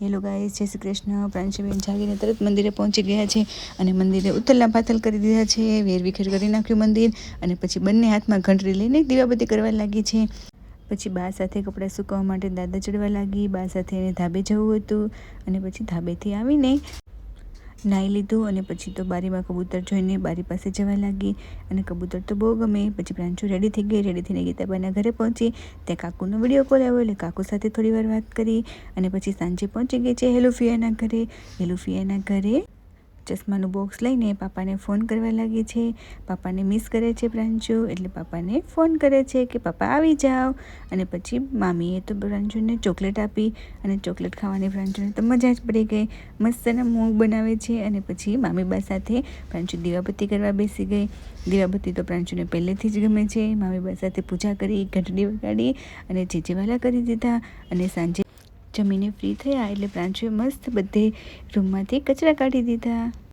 Hello guys, જય શ્રી કૃષ્ણ. પ્રાંશુબેન જાગીને તરત મંદિરે પહોંચી ગયા છે અને મંદિરે ઉથલના પાથલ કરી દીધા છે. વેરવિખેર કરી નાખ્યું મંદિર અને પછી બંને હાથમાં ઘંટડી લઈને દીવાબત્તી કરવા લાગી છે. પછી બા સાથે કપડાં સુકવવા માટે દાદા ચડવા લાગી. બા સાથે એને ધાબે જવું હતું અને પછી ધાબેથી આવીને નાહી લીધું અને પછી તો બારીમાં કબૂતર જોઈને બારી પાસે જવા લાગી અને કબૂતર તો બહુ ગમે. પછી પ્રાંશુ રેડી થઈ ગઈ. રેડી થઈને ગીતાબાના ઘરે પહોંચી. ત્યાં કાકુનો વિડીયો કોલ આવ્યો એટલે કાકુ સાથે થોડી વાર વાત કરી અને પછી સાંજે પહોંચી ગઈ છે હેલુફિયાના ઘરે. હેલુફિયાના ઘરે ચશ્માનું બોક્સ લઈને પાપાને ફોન કરવા લાગી છે. પાપાને મિસ કરે છે પ્રાંશુ, એટલે પાપાને ફોન કરે છે કે પાપા આવી જાઓ. અને પછી મામીએ તો પ્રાંશુને ચોકલેટ આપી અને ચોકલેટ ખાવાની પ્રાંશુને તો મજા જ પડી ગઈ. મસ્તના મૂંગ બનાવે છે અને પછી મામીબા સાથે પ્રાંશુ દીવાબત્તી કરવા બેસી ગઈ. દીવાબત્તી તો પ્રાંશુને પહેલેથી જ ગમે છે. મામીબા સાથે પૂજા કરી, ઘંટડી વગાડી અને જેજેવાલા કરી દીધા અને સાંજે જમીને ફ્રી થયા એટલે પ્રાંશુએ મસ્ત બધે રૂમમાંથી કચરા કાઢી દીધા.